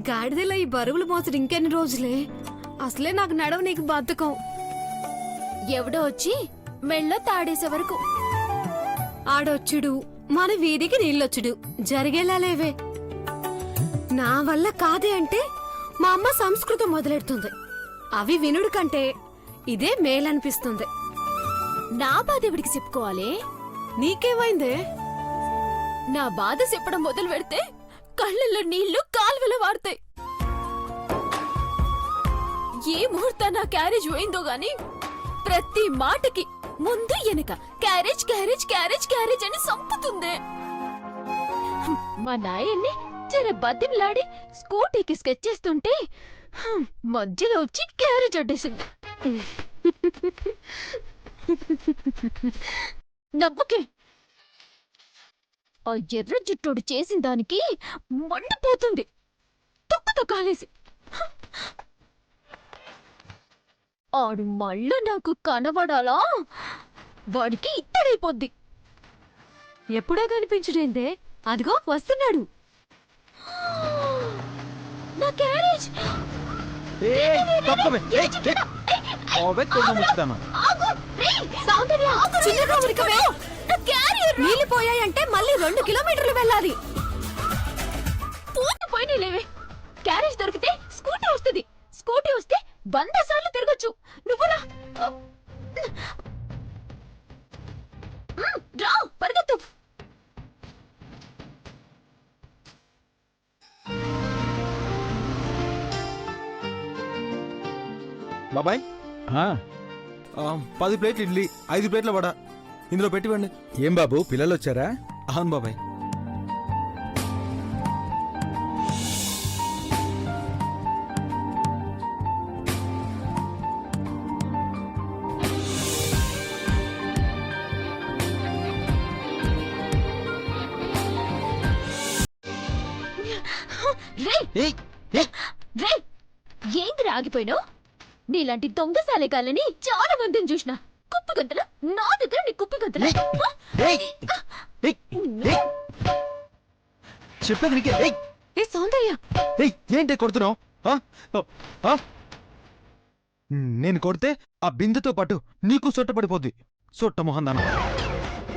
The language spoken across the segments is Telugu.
గాడిదలా ఈ బరువులు మోసడు ఇంకెన్ని రోజులే. అసలే నాకు నడవ నీకు బద్ధకం. ఎవడో వచ్చి మెళ్ళో తాడేసే వరకు ఆడొచ్చుడు మన వీధికి నీళ్ళొచ్చుడు జరిగేలా లేవే. నా వల్ల కాదే అంటే మా అమ్మ సంస్కృతం మొదలెడుతుంది. అవి వినుడు కంటే ఇదే మేలనిపిస్తుంది. నా బాధ ఎవడికి చెప్పుకోవాలి? నీకేమైందే? నా బాధ చెప్పడం మొదలు పెడితే కళ్ళల్లో నీళ్లు కాల్వలో వారుతాయి. ఏ ముహూర్త నా క్యారేజ్ పోయిందో గాని ప్రతి మాటకి ముందు వెనక క్యారేజ్ క్యారేజ్ క్యారేజ్ క్యారేజ్ అని సంపుతుంది. మా నాయన్ని జర బతిమలాడి స్కూటీకి స్కెచ్ చేస్తుంటే మధ్యలో వచ్చి క్యారేజ్ అడ్డేసింది. నవ్వుకే ఆ ఎర్ర జుట్టోడు చేసిన దానికి మండిపోతుంది. తొక్కుతో కాలేసి ఆడు మళ్ళీ నాకు కనబడాలా? వాడికి ఇత్తడైపోద్ది. ఎప్పుడో కనిపించడేందే? అదిగో వస్తున్నాడు. నా క్యారేజ్ నీళ్లు పోయాయంటే మళ్ళీ 2 కిలోమీటర్లు వెళ్ళాలి. పూర్తి పోయినా లేవే. క్యారేజ్ దొరికితే స్కూటీ వస్తుంది. స్కూటీ వస్తే 100 సార్లు తిరగచ్చు. నువ్వు రా పరిగెత్తు. బాబాయ్ 10 ప్లేట్లు ఇడ్లీ, 5 ప్లేట్ల వడ ఇందులో పెట్టివ్వండి. ఏం బాబు పిల్లలు వచ్చారా? అవును బాబాయ్. ఏంది ఆగిపోయినావు? నీలాంటి దొంగసాలే కాలని చాలా మందిని చూసిన. కుప్పి గంతల నా దగ్గర నీ కుప్పి గంతల చెప్పేది నీకే. ఏ సౌందర్య, ఏంటి కొడుతున్నావు? నేను కొడితే ఆ బిందెతో పాటు నీకు సొట్ట పడిపోద్ది. సొట్ట మొహన్ దానా.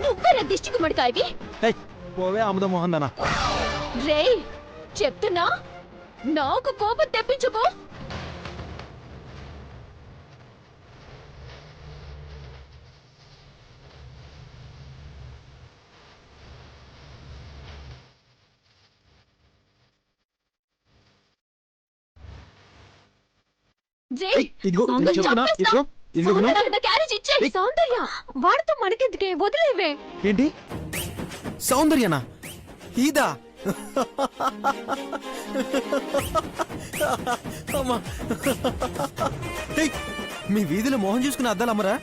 నువ్వెరా దిష్టి గుమ్మడికాయవి? పోవే అముద మొహన్ దానా. రే చెప్తున్నా, నాకు కోపం తెప్పించుకో. సౌందర్య వాడితో మనకెందుకే, వదిలేవే. ఏంటి సౌందర్యనా? ఇదా? మీ వీధిలో మోహన్ చూసుకుని అద్దాలు అమ్మరా?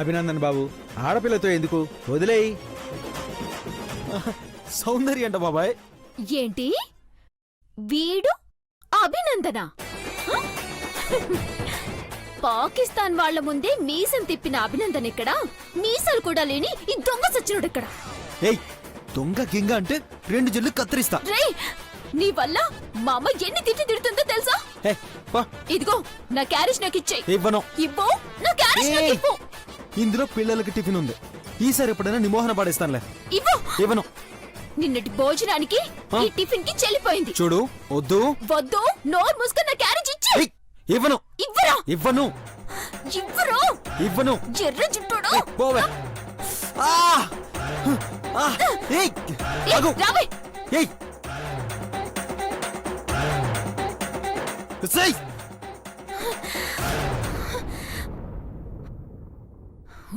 అభినందన్ బాబు, ఆడపిల్లతో ఎందుకు, వదిలేయి. సౌందర్య అంట బాబాయ్. ఏంటి వీడు అభినందన? పాకిస్తాన్ వాళ్ల ముందే మీసం తిప్పిన అభినందన్ ఇక్కడ, మీసాలు కూడా లేని ఈ దొంగ సచ్చినుడు ఇక్కడ. ఏయ్ దొంగ గింగ అంటే 2 జల్లు కత్తిరిస్తా. రే నీ వల్ల మా అమ్మ ఎన్ని తిట్టి తిడుతుందో తెలుసా? ఇదిగో నా క్యారేజ్ నాకు ఇచ్చేయ్. ఇవ్వను. ఇవ్వు, నా క్యారేజ్ నాకు ఇవ్వు. ఇందులో పిల్లలకి టిఫిన్ ఉంది. ఈసారి ఎప్పుడైనా నిమోహన పడేస్తానులే. ఇవ్వు. ఇవ్వను. నిన్నటి భోజనానికి ఈ టిఫిన్ కి చెల్లిపోయింది. చూడు, వద్దు వద్దు, నోరు మూసుకుని నా క్యారేజ్ ఇచ్చేయ్. ఇవ్వను. ఇవ్వరా? ఇవ్వను. ఇవ్వరు. ఇవ్వను. ఎర్ర జుట్టుడు. పోవే. రావే.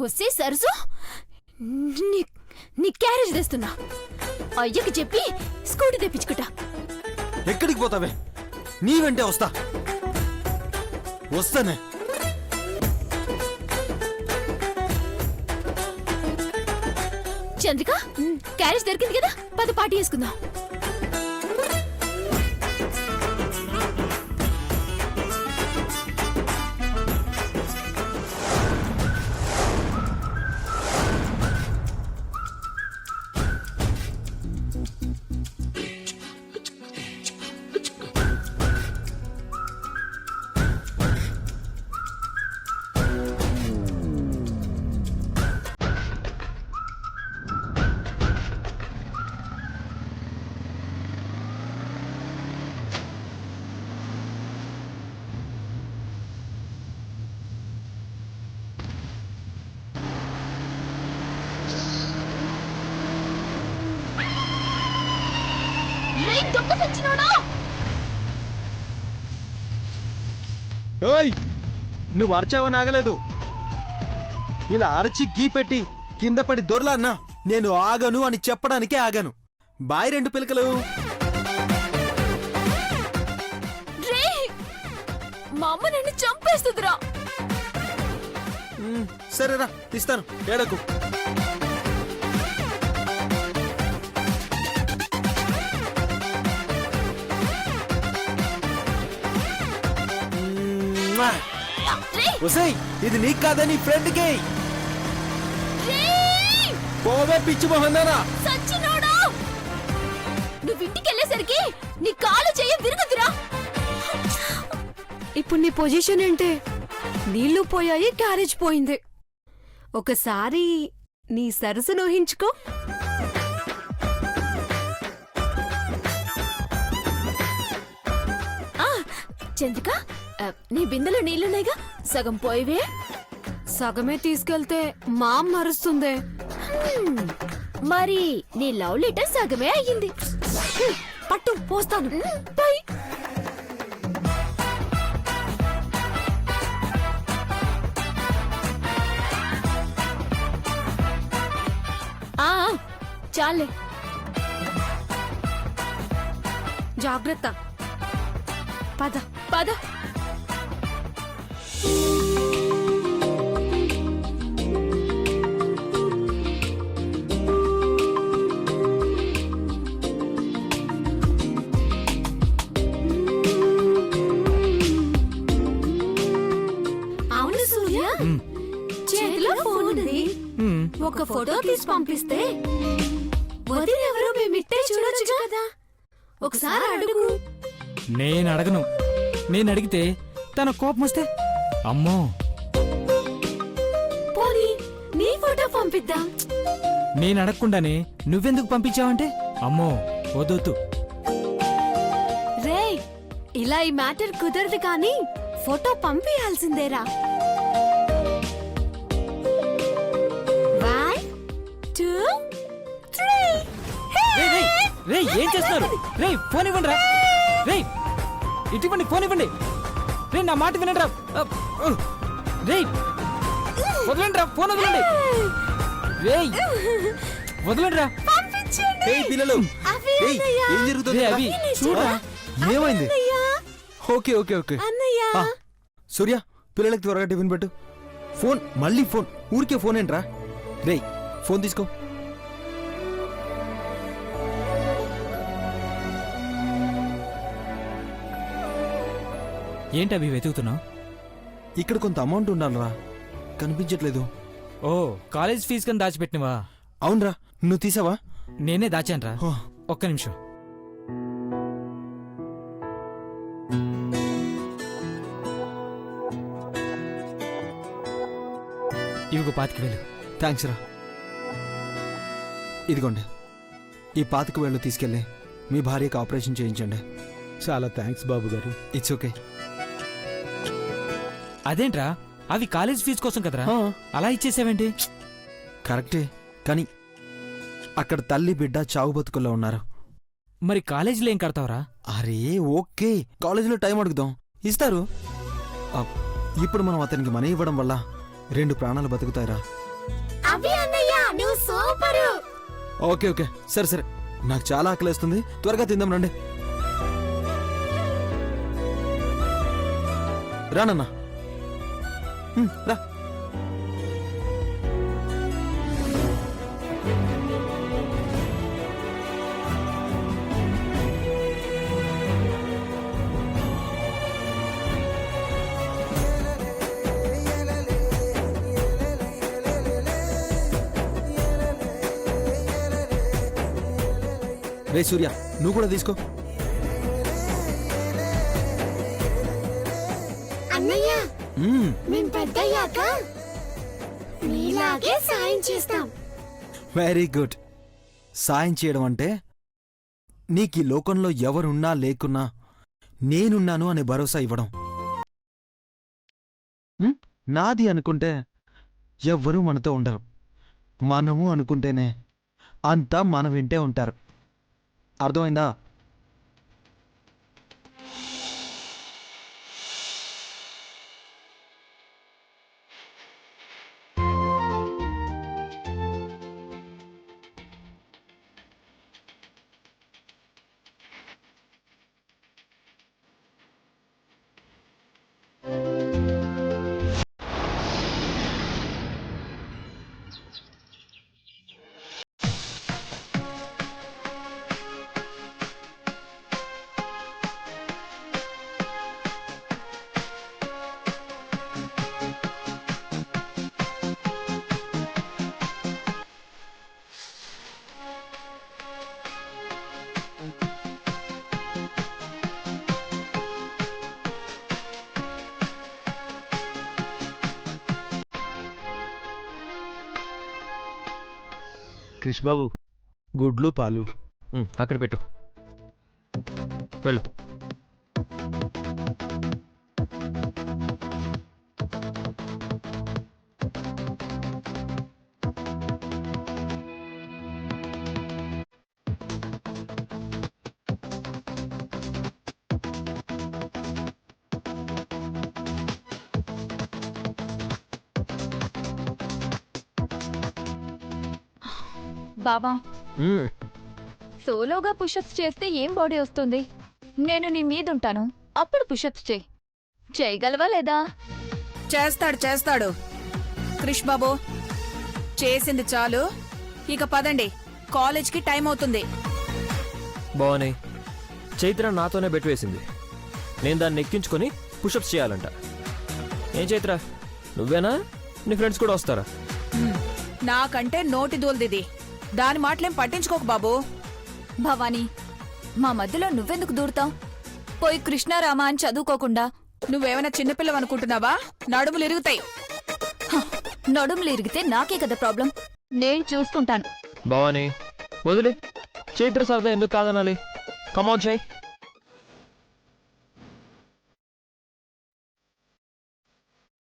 వస్తే సరసు, నీ క్యారేజ్ తెస్తున్నా. అయ్యకి చెప్పి స్కూటీ తెప్పించుకుంటా. ఎక్కడికి పోతావే? నీ వెంటే వస్తా. వస్తానే. చంద్రిక, క్యారేజ్ దొరికింది కదా, పద పార్టీ చేసుకుందాం. దొంగ సచ్చినోడా! ఓయ్ నువ్వు అరచావని ఆగలేదు. ఇలా అరచి గీ పెట్టి కింద పడి దొరలా అన్నా నేను ఆగను అని చెప్పడానికే ఆగాను. బాయ్ రెండు పిలకలు. రేయ్! మా అమ్మ నన్ను చంపేస్తుందిరా. సరేరా ఇస్తాను, ఏడకు. రేయ్! ఒసేయ్ ఇది నీకు కాదని ఫ్రెండ్కి. రేయ్! పోవే పిచ్చి మొహందానా. సచ్చినోడా! నువ్వు ఇంటికెళ్ళేసరికి నీ కాలు చెయ్యి విరుగుతురా. ఇప్పుడు నీ పొజిషన్ ఏంటి? నీళ్లు పోయాయి, క్యారేజ్ పోయింది. ఒకసారి నీ సరసను ఊహించుకో. చంద్రిక, నీ బిందెలో నీళ్లున్నాయిగా, సగం పోయివే. సగమే తీసుకెళ్తే మా అమ్మ మరుస్తుంది. మరి నీ లవ్ లెటర్ సగమే అయ్యింది. పట్టు పోస్తాను. పోయ్. ఆ, చాలే. జాగ్రత్త. పద. పద. అవును సూర్య, చేతిలో ఫోన్ ఉంది. ఒక ఫోటో తీసి పంపిస్తే వదినెవరో మేమిట్టే చూడొచ్చు కదా. ఒకసారి అడుగు. నేను అడగను. నేను అడిగితే తన కోపం వస్తే అమ్మో. పోనీ నీ ఫోటో పంపిద్దాం. నేను అడగకుండానే నువ్వెందుకు పంపించావంటే అమ్మో వద్దొద్దు. రేయ్, ఇలా ఈ మ్యాటర్ కుదరదు కానీ ఫోటో పంపించాల్సిందేరా. 1 2 3. రే ఏం చేస్తున్నారు? రే ఫోన్ ఇవ్వండి రా. రే ఇటువంటి ఫోన్ ఇవ్వండి. రే నా మాట వినండి రా. రే వదలండి రా, ఫోన్ వదలండి. రే వదలండి రా. ఏయ్ పిల్లలు, ఏయ్, ఏం జరుగుతుంది? రే అవి చూడరా. ఏమైంది? Okay okay okay. అన్నయ్య, సూర్య పిల్లలకి త్వరగా టిఫిన్ పెట్టు. ఫోన్ మళ్ళీ ఫోన్, ఊరికే ఫోన్ ఏంట్రా? రేయ్ ఫోన్ తీసుకో. ఏంటి అవి వెతుకుతున్నావు? ఇక్కడ కొంత అమౌంట్ ఉండాలిరా, కనిపించట్లేదు. ఓ కాలేజ్ ఫీజు కని దాచిపెట్టినవా? అవునరా, నువ్వు తీసావా? నేనే దాచానురా. ఓ, ఒక్క నిమిషం. ఇవిగో 25,000. థ్యాంక్స్ రా. ఇదిగోండి, ఈ 25,000 తీసుకెళ్ళి మీ భార్యకి ఆపరేషన్ చేయించండి. చాలా థ్యాంక్స్ బాబు గారు. It's okay. అదేంట్రా, అవి కాలేజ్ ఫీజు కోసం కదరా, అలా ఇచ్చేసావేంటి? కరెక్టే, కానీ అక్కడ తల్లి బిడ్డ చావు బతుకుల్లో ఉన్నారు. మరి కాలేజీలో ఏం కడతావరా? అరే ఓకే, కాలేజీలో టైం అడుగుదాం, ఇస్తారు. ఇప్పుడు మనం అతనికి మనీ ఇవ్వడం వల్ల 2 ప్రాణాలు బతుకుతాయిరా. అభి అన్నయ్య నువ్వు సూపరు. ఓకే ఓకే, సరే సరే, నాకు చాలా ఆకలేస్తుంది, త్వరగా తిందాం రండి. రానన్నా, రా. రే సూర్య, నువ్వు కూడా తీసుకో. అన్నయ్య, మ్మ్. మేము పెద్దయ్యాక నీలాగే సాయం చేస్తాం. Very good. సాయం చేయడం అంటే నీకు ఈ లోకంలో ఎవరున్నా లేకున్నా నేనున్నాను అనే భరోసా ఇవ్వడం. నాది అనుకుంటే ఎవ్వరూ మనతో ఉండరు, మనము అనుకుంటేనే అంతా మన వింటే ఉంటారు. అర్థమైందా? క్రిష్ బాబు గుడ్లు పాలు. అక్కడ పెట్టు. వెళ్ళు. బావా మ్మ్. సోలోగా పుషప్స్ చేస్తే ఏం బాడీ వస్తుంది? నేను నీ మీదుంటాను, అప్పుడు పుషప్స్ చేయి. చేయగలవా లేదా? చేస్తాడు క్రిష్ బాబు. చేసింది చాలు, ఇక పదండి, కాలేజ్కి టైం అవుతుంది. బాగున్నాయి. చైత్ర నాతోనే బెట్ వేసింది. నేను దాన్ని ఎక్కించుకొని పుషప్స్ చేయాలంట. ఏం చైత్ర, నువ్వేనా? నీ ఫ్రెండ్స్ కూడా వస్తారా? నాకంటే నోటి దూల్దిది, దాని మాటలేం పట్టించుకోకు బాబు. భవానీ, మా మధ్యలో నువ్వెందుకు దూరుతావు? పోయి కృష్ణారామా అని చదువుకోకుండా. నువ్వేమైనా చిన్నపిల్లవనుకుంటున్నావా? నడుములు ఇరుగుతాయి. నడుములు ఇరిగితే నాకే కదా ప్రాబ్లం. నేను చూసుకుంటాను. భవానీ వదిలే, చైత్ర సరదా ఎందుకు కాదనాలి? కమాన్ చై.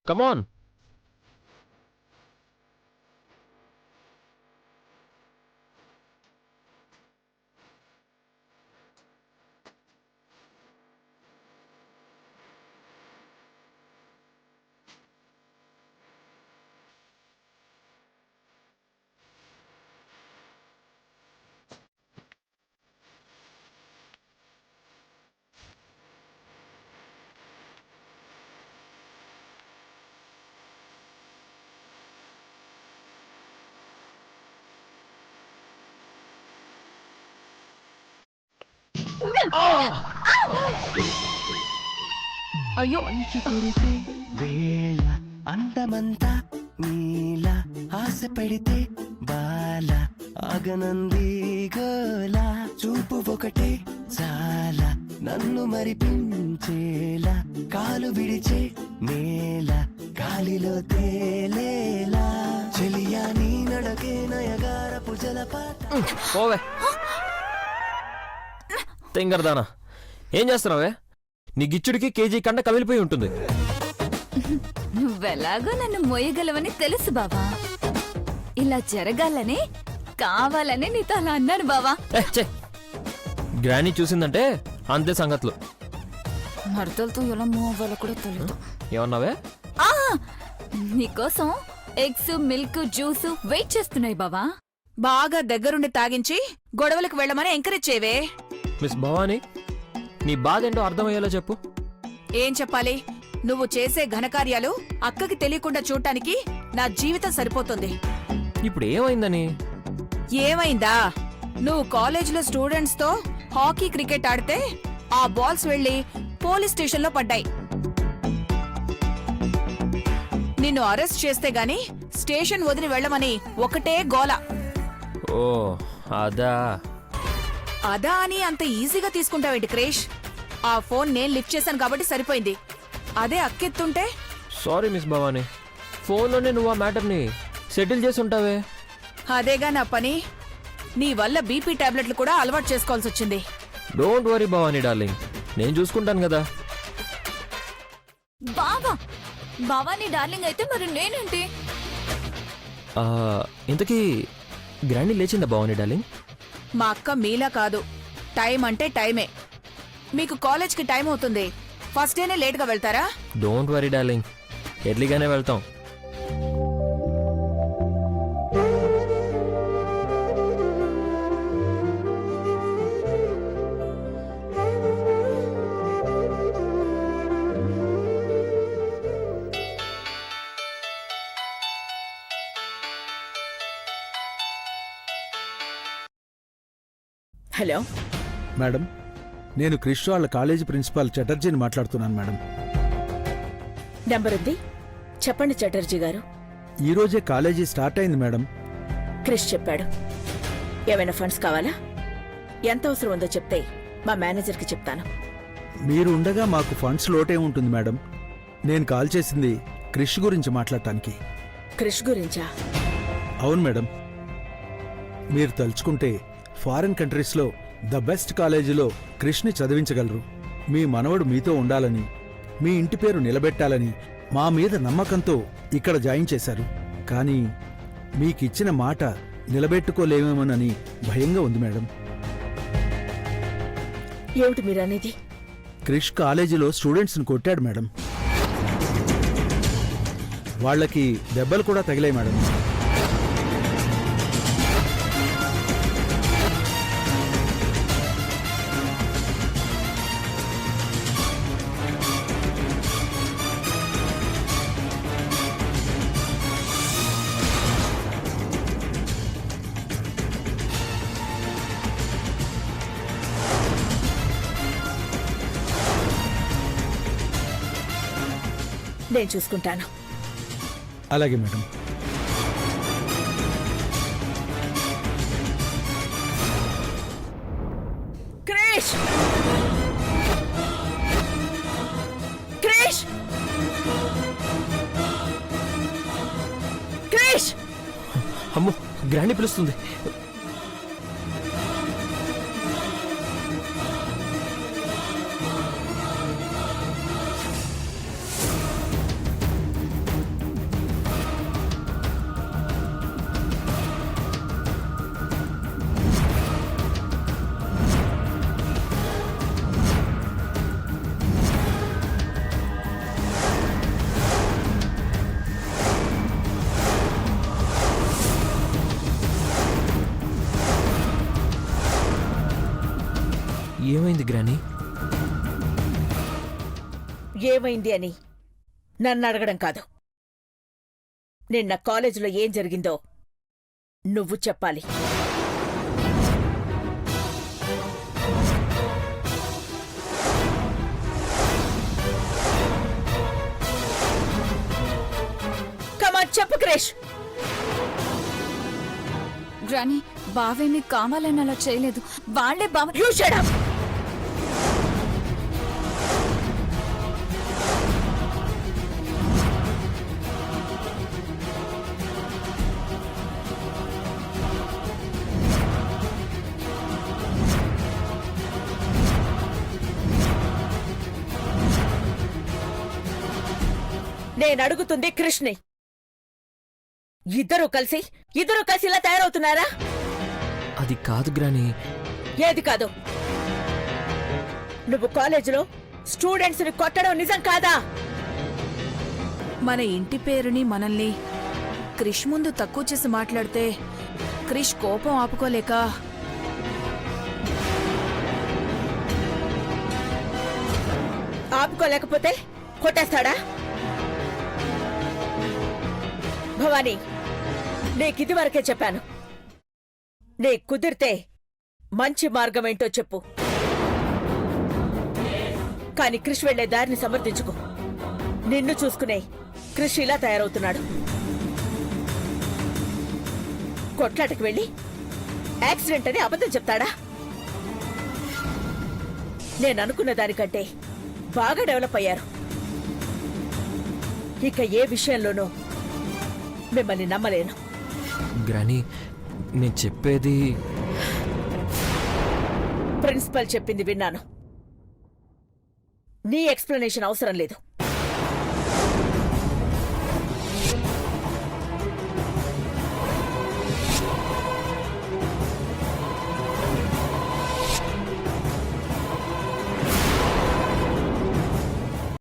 కమాన్. అయ్యో, వేళ అందమంతా నీలా ఆశ పెడితే బాల ఆగనంది గోలా చూపు ఒకటే చాలా నన్ను మరిపించేలా కాలు విడిచే నేల గాలిలో తేలేలా చెలియా నీ నడకే నయగారపు జలపాత. పోవే తెంగరదానా. ఏం చేస్తున్నావే? నీ గిచ్చుడికి కేజీ కండ కమిలిపోయి ఉంటుంది. నువ్వెలాగో నన్ను మోయగలవని తెలుసు బావా. ఇలా జరగాలని కావాలని నీతో అలా అన్నాను బావా. గ్రానీ చూసిందంటే అంతే సంగతులు. మరదలతో ఎలా మూవ్ అవ్వాలో కూడా తెలియదు. ఏమన్నావే? నీకోసం ఎగ్స్, మిల్క్, జ్యూస్ వెయిట్ చేస్తున్నాయి బావా. బాగా దగ్గరుండి తాగించి గొడవలకు వెళ్ళమని ఎంకరేజ్ చేయవే. మిస్ భవానీ, నీ బాధ ఏంటో అర్థమయ్యేలా చెప్పు. ఏం చెప్పాలి? నువ్వు చేసే ఘనకార్యాలు అక్కకి తెలియకుండా చూడటానికి నా జీవితం సరిపోతుంది. ఇప్పుడు ఏమైందని? ఏమైందా? నువ్వు కాలేజీలో స్టూడెంట్స్ తో హాకీ, క్రికెట్ ఆడితే ఆ బాల్స్ వెళ్లి పోలీస్ స్టేషన్లో పడ్డాయి. నిన్ను అరెస్ట్ చేస్తే గాని స్టేషన్ వదిలి వెళ్ళమని ఒకటే గోల. ఓ అదా. అదా అని అంత ఈజీగా తీసుకుంటావేంటి క్రేష్? ఆ ఫోన్ నేను లిఫ్ట్ చేశాను కాబట్టి సరిపోయింది. అదే అక్కెత్తుంటే? సారీ మిస్ భవానీ, ఫోన్లోనే నువ్వు ఆ మ్యాటర్ని సెటిల్ చేసి ఉంటావే. అదేగా నా పని. నీ వల్ల బీపీ టాబ్లెట్లు కూడా అలవాటు చేసుకోవాల్సి వచ్చింది. డోంట్ వరీ భవానీ డార్లింగ్, నేను చూసుకుంటాను కదా. బావా, భవానీ డార్లింగ్ అయితే మరి నేనేంటి? ఇంతకీ గ్రాండీ లేచిందా భవానీ డార్లింగ్? మా అక్క మీలా కాదు, టైం అంటే టైమే. మీకు కాలేజ్కి టైం అవుతుంది, ఫస్ట్ డేనే లేట్గా వెళ్తారా? డోంట్ వరీ డార్లింగ్, ఎర్లీగానే వెళ్తాం. హలో మేడం, నేను క్రిష్ వాళ్ళ కాలేజీ ప్రిన్సిపాల్ చటర్జీని మాట్లాడుతున్నాను మేడం. నెంబర్ ఉంది, చెప్పండి చటర్జీ గారు. ఈ రోజే కాలేజీ స్టార్ట్ అయింది మేడం. క్రిష్ చెప్పాడు. ఏమైనా ఫండ్స్ కావాలా? ఎంత అవసరం ఉందో చెప్తే మా మేనేజర్కి చెప్తాను. మీరు ఉండగా మాకు ఫండ్స్ లోటే ఉంటుంది మేడం. నేను కాల్ చేసింది క్రిష్ గురించి మాట్లాడటానికి. క్రిష్ గురించా? అవును మేడం. మీరు తలుచుకుంటే ఫారిన్ కంట్రీస్లో ద బెస్ట్ కాలేజీలో క్రిష్ని చదివించగలరు. మీ మనవడు మీతో ఉండాలని, మీ ఇంటి పేరు నిలబెట్టాలని మా మీద నమ్మకంతో ఇక్కడ జాయిన్ చేశారు. కానీ మీకిచ్చిన మాట నిలబెట్టుకోలేమేమోనని భయంగా ఉంది మేడం. ఏమిటి మీరనేది? క్రిష్ కాలేజీలో స్టూడెంట్స్ని కొట్టాడు మేడం. వాళ్ళకి దెబ్బలు కూడా తగిలాయి మేడం. నేను చూసుకుంటాను. అలాగే మేడం. క్రిష్! క్రిష్! క్రిష్! అమ్మో, గ్రాండీ పిలుస్తుంది. ఏమైంది గ్రానీ? ఏమైంది అని నన్ను అడగడం కాదు. నిన్న కాలేజీలో ఏం జరిగిందో నువ్వు చెప్పాలి. కమాన్ చెప్పు క్రిష్. గ్రానీ, బావేమి కావాలని అలా చేయలేదు. వాళ్లే బావ. You shut up. నేను అడుగుతుంది కృష్ణి. ఇద్దరూ కలిసి ఇలా తయారవుతున్నారా? అది కాదు గ్రానీ. ఏది కాదు? నువ్వు కాలేజీలో స్టూడెంట్స్ ని కొట్టడం నిజం కాదా? మన ఇంటి పేరుని మనల్ని క్రిష్ ముందు తక్కువ చేసి మాట్లాడితే క్రిష్ కోపం ఆపుకోలేక ఆపుకోలేకపోతే కొట్టేస్తాడా? భవానీ, నీకిదివరకే చెప్పాను. నీ కుదిరితే మంచి మార్గమేంటో చెప్పు. కాని క్రిష్ వెళ్లే దారిని సమర్థించుకో. నిన్ను చూసుకునే క్రిష్ ఇలా తయారవుతున్నాడు. కొట్లాటకు వెళ్ళి యాక్సిడెంట్ అని అబద్ధం చెప్తాడా? నేననుకున్న దానికంటే బాగా డెవలప్ అయ్యారు. ఇక ఏ విషయంలోనూ మిమ్మల్ని నమ్మలేను. గ్రానీ, నేను చెప్పేది... ప్రిన్సిపల్ చెప్పింది విన్నాను. నీ ఎక్స్ప్లెనేషన్ అవసరం లేదు.